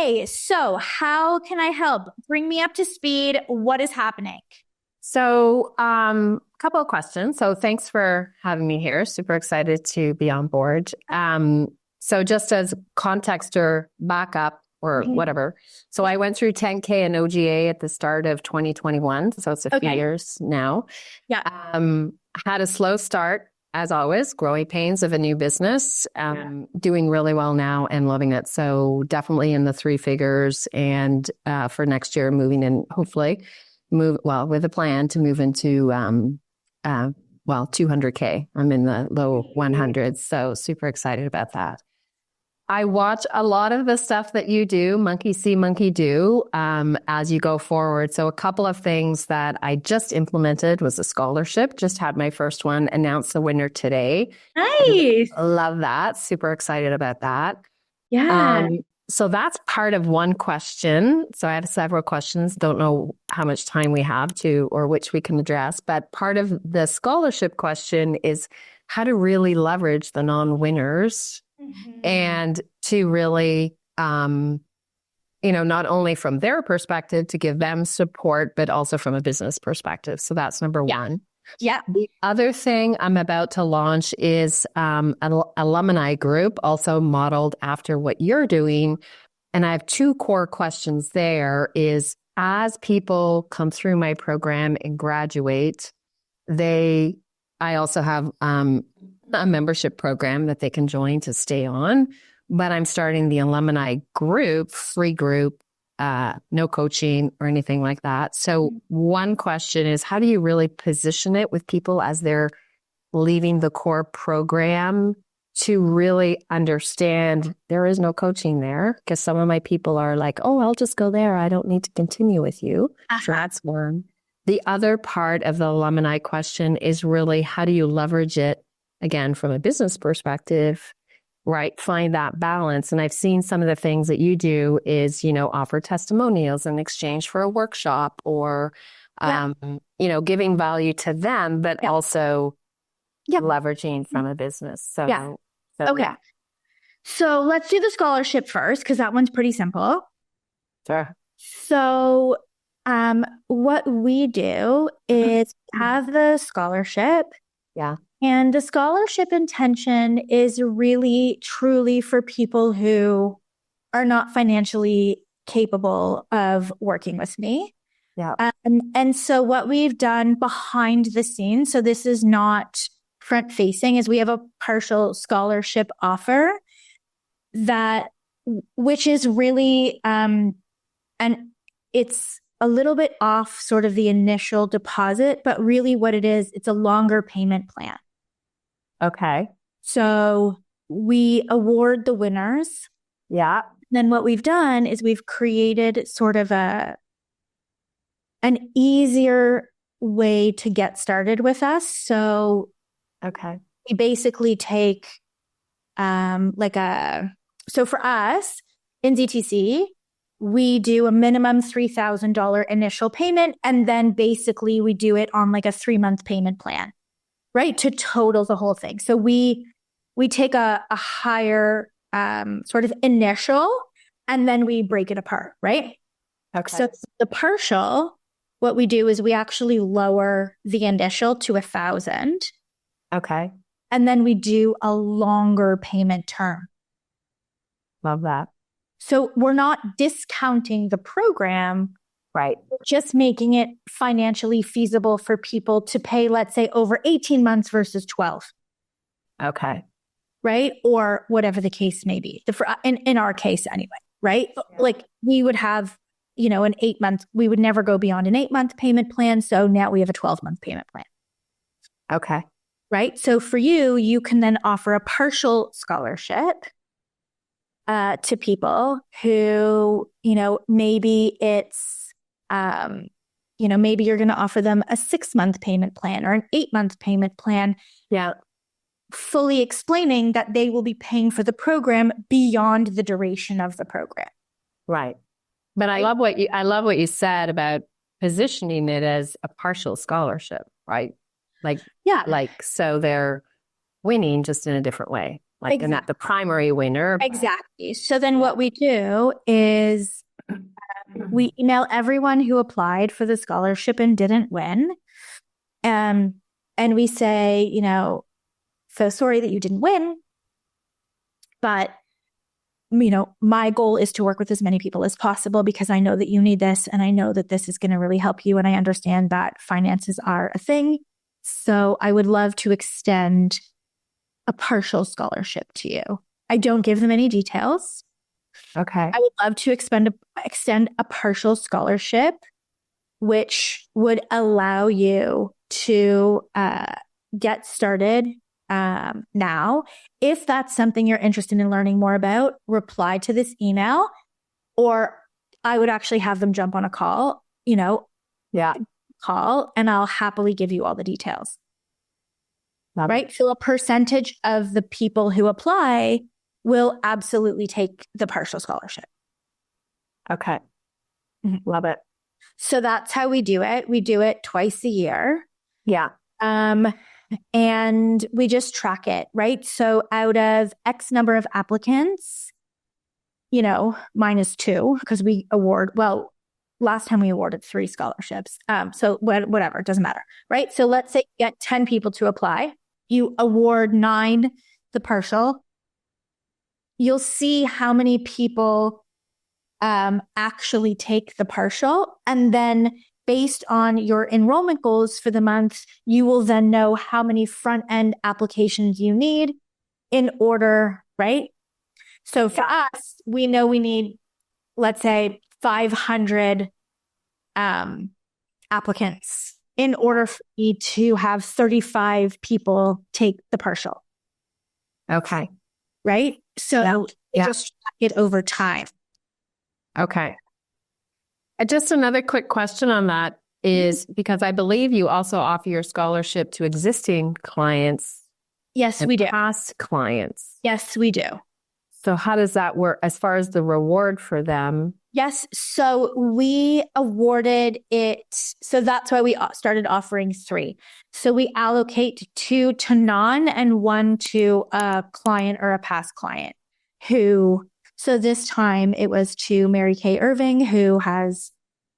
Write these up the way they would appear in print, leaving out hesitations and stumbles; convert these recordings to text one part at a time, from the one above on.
Okay, so how can I help? Bring me up to speed. What is happening? So, a couple of questions. So thanks for having me here. Super excited to be on board. So just as context or backup or Mhm. whatever. So I went through 10K and OGA at the start of 2021. So it's a few Okay. years now. Yeah. Had a slow start, as always, growing pains of a new business, doing really well now and loving it. So definitely in the three figures, and for next year, moving in, hopefully with a plan to move into 200K. I'm in the low 100s, so super excited about that. I watch a lot of the stuff that you do, monkey see, monkey do, as you go forward. So a couple of things that I just implemented was a scholarship. Just had my first one, announced the winner today. Nice. Love that. Super excited about that. Yeah. So that's part of one question. So I have several questions. Don't know how much time we have to or which we can address. But part of the scholarship question is how to really leverage the non-winners and to really, not only from their perspective to give them support, but also from a business perspective. So that's number one. Yeah. The other thing I'm about to launch is an alumni group, also modeled after what you're doing. And I have two core questions there is as people come through my program and graduate, I also have a membership program that they can join to stay on. But I'm starting the alumni group, free group, no coaching or anything like that. So one question is, how do you really position it with people as they're leaving the core program to really understand there is no coaching there? Because some of my people are like, oh, I'll just go there. I don't need to continue with you. Transform. The other part of the alumni question is really, how do you leverage it, again, from a business perspective? Right. Find that balance. And I've seen some of the things that you do is, offer testimonials in exchange for a workshop or, giving value to them, but also leveraging from a business. So, Okay. So let's do the scholarship first, because that one's pretty simple. Sure. So what we do is have the scholarship. Yeah. And the scholarship intention is really, truly for people who are not financially capable of working with me. Yeah. And so what we've done behind the scenes, so this is not front facing, is we have a partial scholarship offer which is really, and it's a little bit off sort of the initial deposit, but really what it is, it's a longer payment plan. Okay. So we award the winners. Yeah. Then what we've done is we've created sort of an easier way to get started with us. So we basically take so for us in ZTC, we do a minimum $3,000 initial payment, and then basically we do it on like a 3-month payment plan. Right, to total the whole thing. So we take a higher sort of initial, and then we break it apart, right? Okay. So the partial, what we do is we actually lower the initial to 1,000. Okay. And then we do a longer payment term. Love that. So we're not discounting the program. Right. Just making it financially feasible for people to pay, let's say, over 18 months versus 12. Okay. Right? Or whatever the case may be. In our case anyway, right? Yeah. Like we would have, an 8-month, we would never go beyond an 8-month payment plan. So now we have a 12-month payment plan. Okay. Right? So for you can then offer a partial scholarship to people who, maybe it's, maybe you're going to offer them a 6-month payment plan or an 8-month payment plan. Yeah. Fully explaining that they will be paying for the program beyond the duration of the program. Right. But I love what you said about positioning it as a partial scholarship, right? So they're winning just in a different way. Like they're not the primary winner. Exactly. So then what we do is we email everyone who applied for the scholarship and didn't win. And we say, you know, so sorry that you didn't win, but you know, my goal is to work with as many people as possible because I know that you need this and I know that this is going to really help you. And I understand that finances are a thing. So I would love to extend a partial scholarship to you. I don't give them any details. Okay. I would love to extend a partial scholarship, which would allow you to get started now. If that's something you're interested in learning more about, reply to this email, or I would actually have them jump on a call, you know, call, and I'll happily give you all the details. Right? So a percentage of the people who apply will absolutely take the partial scholarship. Okay. Love it. So that's how we do it. We do it twice a year. Yeah. And we just track it, right? So out of X number of applicants, you know, -2, because we award, well, last time we awarded 3 scholarships. So whatever, it doesn't matter, right? So let's say you get 10 people to apply. You award 9 the partial. You'll see how many people actually take the partial. And then based on your enrollment goals for the month, you will then know how many front-end applications you need in order, right? So for us, we know we need, let's say, 500 applicants in order for me to have 35 people take the partial. Okay. Right? So just track it over time. Okay. Just another quick question on that is because I believe you also offer your scholarship to existing clients. Yes, we do. Past clients. Yes, we do. So how does that work as far as the reward for them? Yes. So we awarded it. So that's why we started offering 3. So we allocate 2 to non and 1 to a client or a past client so this time it was to Mary Kay Irving, who has,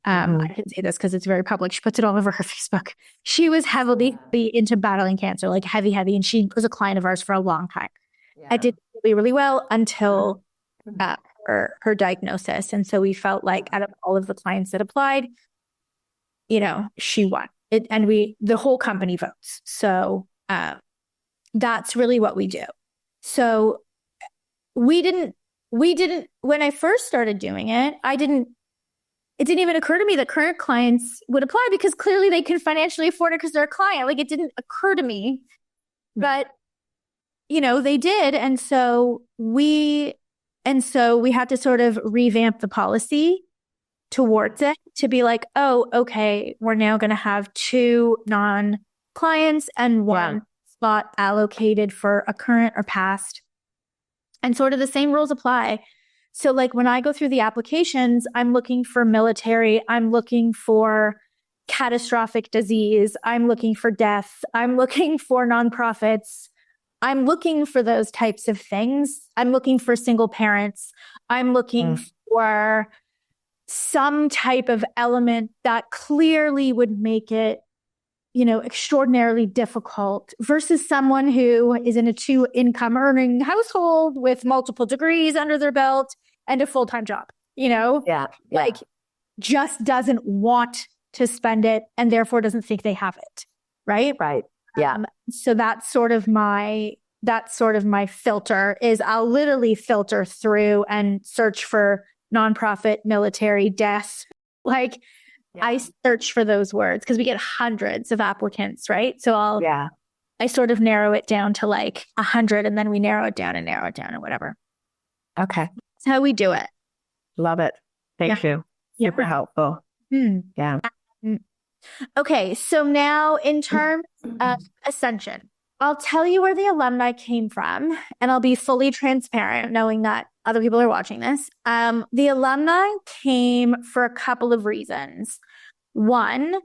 I can say this because it's very public. She puts it all over her Facebook. She was heavily into battling cancer, like heavy. And she was a client of ours for a long time. Yeah. I did really, really well until her diagnosis. And so we felt like out of all of the clients that applied, you know, she won it. And the whole company votes. So that's really what we do. So we didn't, when I first started doing it, it didn't even occur to me that current clients would apply because clearly they can financially afford it because they're a client. Like it didn't occur to me, but you know, they did. And so we had to sort of revamp the policy towards it to be like, oh, okay, we're now going to have 2 non-clients and 1 spot allocated for a current or past. And sort of the same rules apply. So like when I go through the applications, I'm looking for military, I'm looking for catastrophic disease, I'm looking for death, I'm looking for nonprofits, I'm looking for those types of things. I'm looking for single parents. I'm looking for some type of element that clearly would make it, you know, extraordinarily difficult versus someone who is in a 2-income earning household with multiple degrees under their belt and a full-time job, you know, like just doesn't want to spend it and therefore doesn't think they have it. Right. Right. Yeah. So that's sort of my filter is I'll literally filter through and search for nonprofit, military, death. Like I search for those words because we get hundreds of applicants, right? So I sort of narrow it down to like 100 and then we narrow it down and whatever. Okay. That's how we do it. Love it. Thank you. Super helpful. Yeah. Okay. So now in terms of Ascension, I'll tell you where the alumni came from and I'll be fully transparent knowing that other people are watching this. The alumni came for a couple of reasons. One,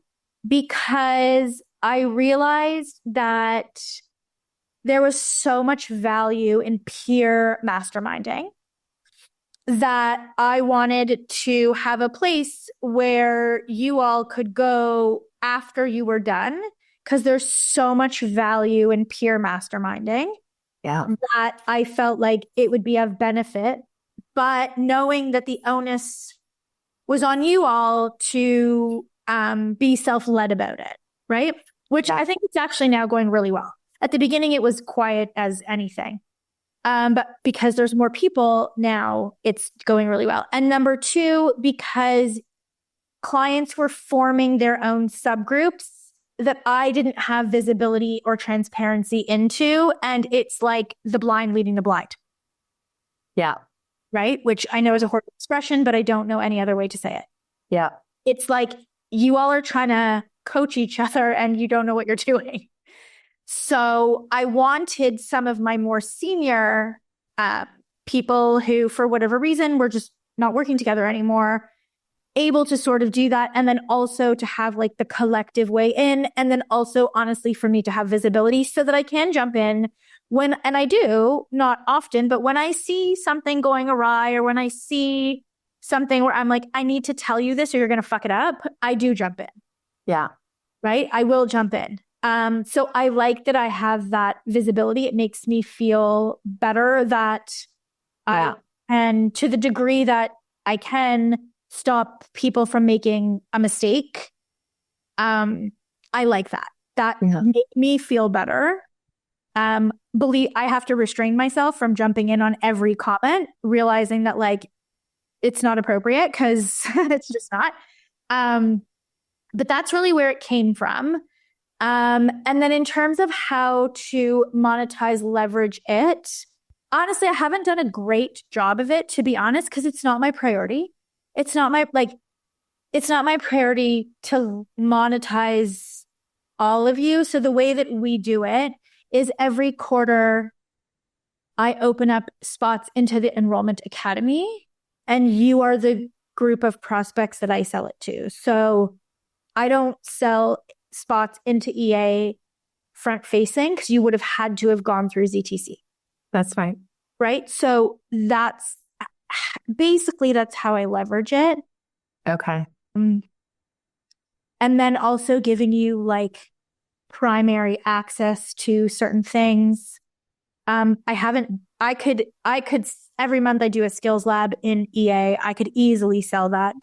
because I realized that there was so much value in peer masterminding that I wanted to have a place where you all could go after you were done, because there's so much value in peer masterminding that I felt like it would be of benefit. But knowing that the onus was on you all to be self-led about it, right? Which I think it's actually now going really well. At the beginning, it was quiet as anything. But because there's more people now, it's going really well. And number two, because clients were forming their own subgroups that I didn't have visibility or transparency into. And it's like the blind leading the blind. Yeah. Right? Which I know is a horrible expression, but I don't know any other way to say it. Yeah. It's like you all are trying to coach each other and you don't know what you're doing. So I wanted some of my more senior people who, for whatever reason, were just not working together anymore, able to sort of do that. And then also to have like the collective way in. And then also, honestly, for me to have visibility so that I can jump in when, and I do, not often, but when I see something going awry or when I see something where I'm like, I need to tell you this or you're going to fuck it up, I do jump in. Yeah. Right? I will jump in. So I like that I have that visibility. It makes me feel better that and to the degree that I can stop people from making a mistake. I like that. That make me feel better. I have to restrain myself from jumping in on every comment, realizing that like it's not appropriate because it's just not. But that's really where it came from. And then in terms of how to monetize, leverage it, honestly, I haven't done a great job of it, to be honest, because it's not my priority. It's not my priority to monetize all of you. So the way that we do it is every quarter, I open up spots into the Enrollment Academy, and you are the group of prospects that I sell it to. So I don't sell spots into EA front facing because you would have had to have gone through ZTC. That's fine. Right? So that's how I leverage it. Okay. And then also giving you like primary access to certain things. I could every month I do a skills lab in EA. I could easily sell that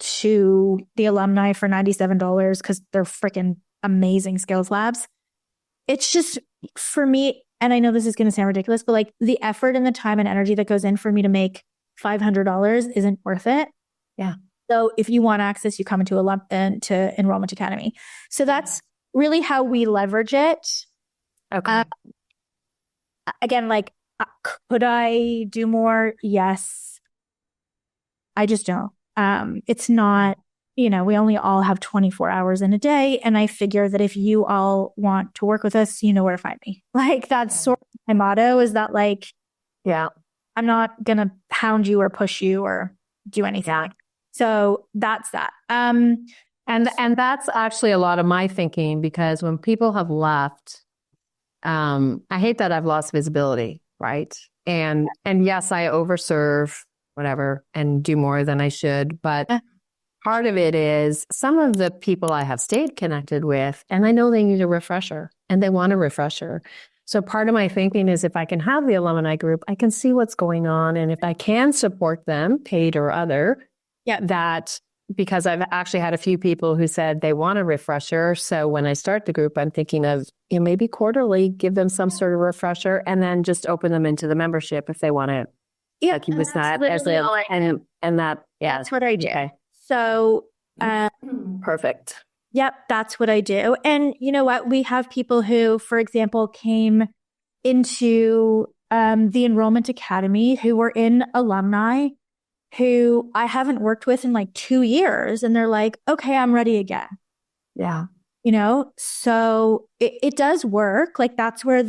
to the alumni for $97 because they're freaking amazing skills labs. It's just, for me, and I know this is going to sound ridiculous, but like the effort and the time and energy that goes in for me to make $500 isn't worth it. Yeah. So if you want access, you come into to Enrollment Academy. So that's really how we leverage it. Okay. Again, like, could I do more? Yes. I just don't. It's not, we only all have 24 hours in a day. And I figure that if you all want to work with us, you know where to find me. Like, that's sort of my motto, is that like, I'm not going to hound you or push you or do anything. Yeah. So that's that. And that's actually a lot of my thinking, because when people have left, I hate that I've lost visibility, right? And yes, I overserve, whatever, and do more than I should. But part of it is some of the people I have stayed connected with, and I know they need a refresher and they want a refresher. So part of my thinking is if I can have the alumni group, I can see what's going on. And if I can support them, paid or other, that, because I've actually had a few people who said they want a refresher. So when I start the group, I'm thinking of, maybe quarterly, give them some sort of refresher and then just open them into the membership if they want to. Yeah. Like that's what I do. Okay. So, perfect. Yep. That's what I do. And you know what? We have people who, for example, came into the Enrollment Academy who were in alumni who I haven't worked with in like 2 years. And they're like, okay, I'm ready again. Yeah. So it does work. Like, that's where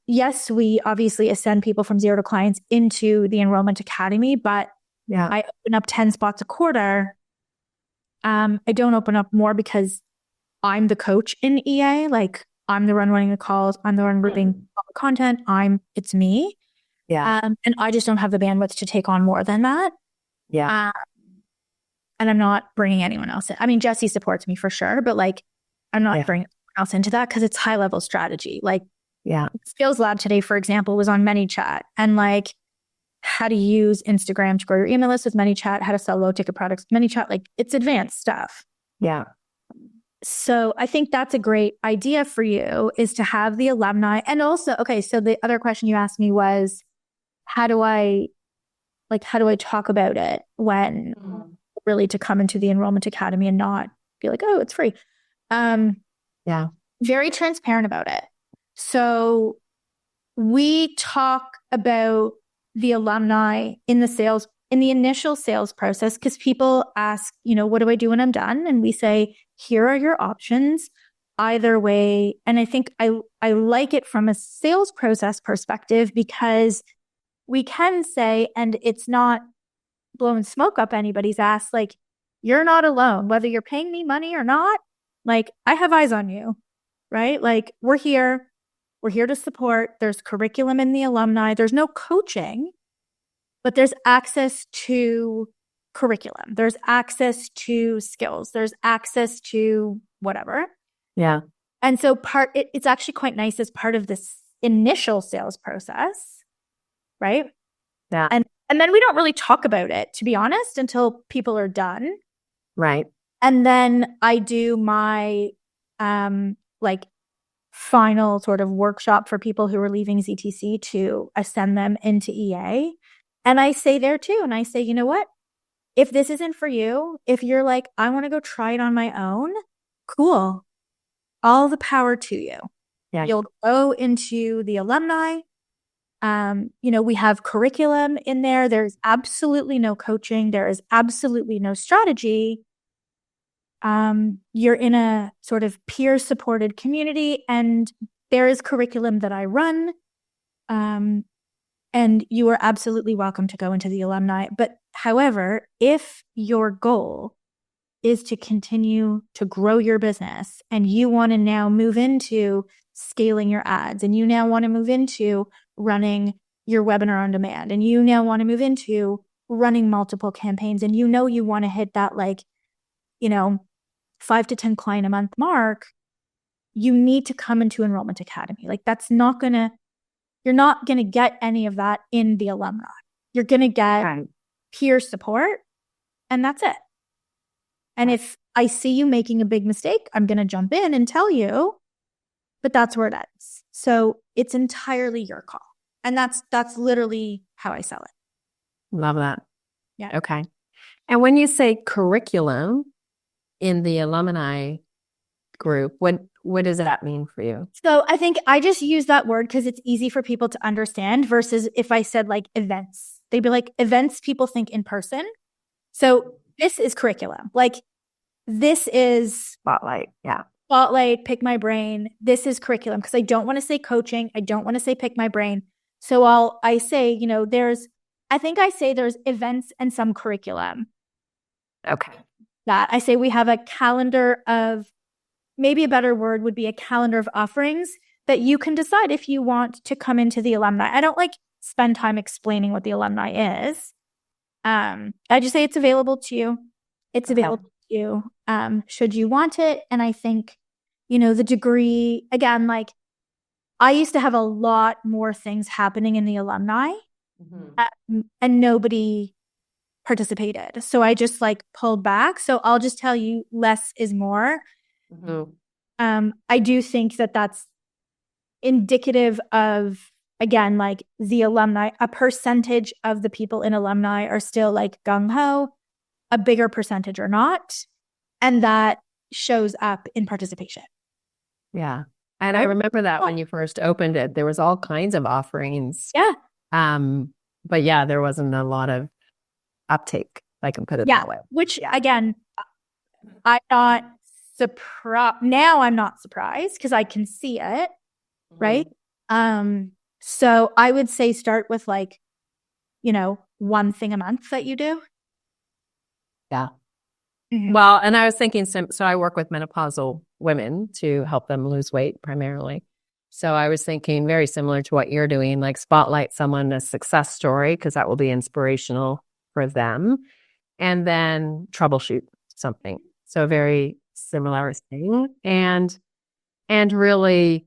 yes, we obviously ascend people from zero to clients into the Enrollment Academy, but I open up 10 spots a quarter. I don't open up more because I'm the coach in EA. Like, I'm the one running the calls. I'm the one reviewing all the content. It's me. Yeah. And I just don't have the bandwidth to take on more than that. Yeah. And I'm not bringing anyone else in. I mean, Jesse supports me for sure, but like, I'm not bringing anyone else into that because it's high level strategy. Like, Skills Lab today, for example, was on ManyChat and like how to use Instagram to grow your email list with ManyChat, how to sell low ticket products with ManyChat. Like, it's advanced stuff. Yeah. So I think that's a great idea for you, is to have the alumni. And also, okay, so the other question you asked me was, how do I talk about it when really to come into the Enrollment Academy and not be like, oh, it's free. Very transparent about it. So we talk about the alumni in the initial sales process, because people ask, what do I do when I'm done? And we say, here are your options either way. And I think I like it from a sales process perspective, because we can say, and it's not blowing smoke up anybody's ass, like, you're not alone, whether you're paying me money or not. Like, I have eyes on you, right? Like, we're here to support. There's curriculum in the alumni. There's no coaching, but there's access to curriculum. There's access to skills. There's access to whatever. Yeah. And so it's actually quite nice as part of this initial sales process, right? Yeah. And then we don't really talk about it, to be honest, until people are done. Right. And then I do my final sort of workshop for people who are leaving ZTC to ascend them into EA. And I say there too, and I say, you know what? If this isn't for you, if you're like, I want to go try it on my own, cool. All the power to you. Yeah. You'll go into the alumni. We have curriculum in there. There's absolutely no coaching. There is absolutely no strategy. You're in a sort of peer supported community, and there is curriculum that I run. And you are absolutely welcome to go into the alumni. But however, if your goal is to continue to grow your business and you want to now move into scaling your ads, and you now want to move into running your webinar on demand, and you now want to move into running multiple campaigns, and you want to hit that 5 to 10 client a month mark, you need to come into Enrollment Academy. Like, you're not going to get any of that in the alumni. You're going to get peer support, and that's it. And if I see you making a big mistake, I'm going to jump in and tell you, but that's where it ends. So it's entirely your call. And that's literally how I sell it. Love that. Yeah. Okay. And when you say curriculum in the alumni group, what does that mean for you? So I think I just use that word because it's easy for people to understand, versus if I said like events, they'd be like, events, people think in person. So this is curriculum. Like, this is Spotlight. Yeah. Spotlight, pick my brain. This is curriculum, because I don't want to say coaching. I don't want to say pick my brain. So I say, there's events and some curriculum. Okay. That I say we have a calendar of, maybe a better word would be a calendar of offerings that you can decide if you want to come into the alumni. I don't spend time explaining what the alumni is. I just say it's available to you. It's available to you. Should you want it? And I think, the degree, again, I used to have a lot more things happening in the alumni, and nobody participated. So I just pulled back. So I'll just tell you, less is more. I do think that that's indicative of, again, the alumni. A percentage of the people in alumni are still gung-ho, a bigger percentage are not. And that shows up in participation. Yeah. And I remember that when you first opened it, there was all kinds of offerings. Yeah. But yeah, there wasn't a lot of uptake, if I can put it that way. Which again, I'm not surprised. Now I'm not surprised because I can see it. Right. So I would say start with one thing a month that you do. Yeah. Well, and I was thinking, so I work with menopausal women to help them lose weight primarily. So I was thinking very similar to what you're doing, like spotlight someone, a success story, because that will be inspirational for them, and then troubleshoot something. So very similar thing. And really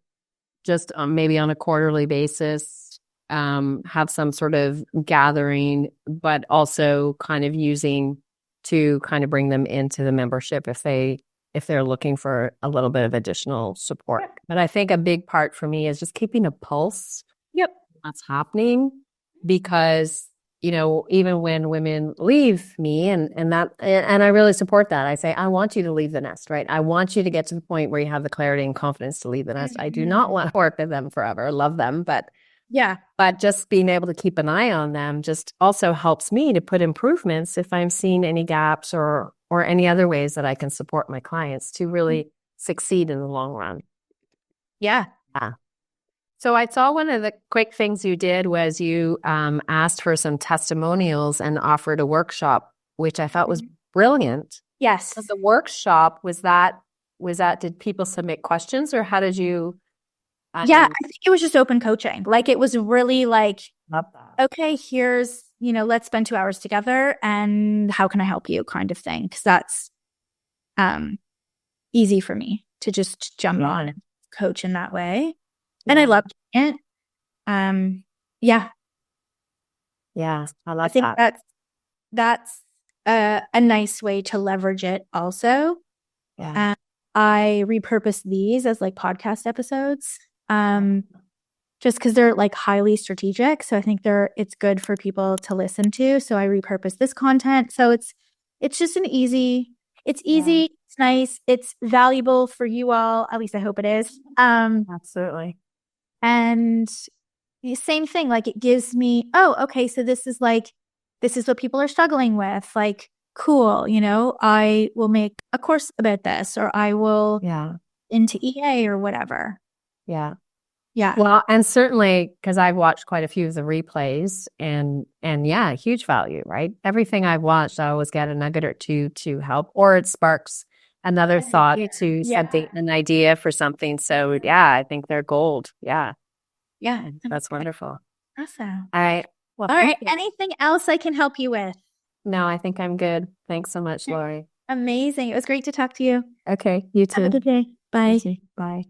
just maybe on a quarterly basis, have some sort of gathering, but also kind of using to kind of bring them into the membership if they're looking for a little bit of additional support. But I think a big part for me is just keeping a pulse. Yep. What's happening, because even when women leave me and I really support that. I say, I want you to leave the nest, right? I want you to get to the point where you have the clarity and confidence to leave the nest. I do not want to work with them forever. Love them, but just being able to keep an eye on them just also helps me to put improvements if I'm seeing any gaps or any other ways that I can support my clients to really succeed in the long run. Yeah. So I saw one of the quick things you did was you asked for some testimonials and offered a workshop, which I thought was brilliant. Yes. The workshop, was that, did people submit questions, or how did you? I think it was just open coaching. Like, it was really like, okay, here's, let's spend 2 hours together and how can I help you kind of thing. Because that's easy for me to just jump on and coach in that way. And I loved it. Yeah, I love think that. That's a nice way to leverage it also. Yeah. I repurpose these as like podcast episodes, just because they're like highly strategic. So I think it's good for people to listen to. So I repurpose this content. So it's just it's easy, it's nice, it's valuable for you all. At least I hope it is. Absolutely. And the same thing, like, it gives me, oh, okay, so this is what people are struggling with. Like, cool, I will make a course about this, or I will into EA or whatever. Yeah. Yeah. Well, and certainly because I've watched quite a few of the replays and huge value, right? Everything I've watched, I always get a nugget or two to help, or it sparks another thought to something, an idea for something. So I think they're gold. Yeah. Yeah. That's wonderful. Awesome. All right. Well, all right. Anything else I can help you with? No, I think I'm good. Thanks so much, Lori. Amazing. It was great to talk to you. Okay. You too. Have a good day. Bye. Bye.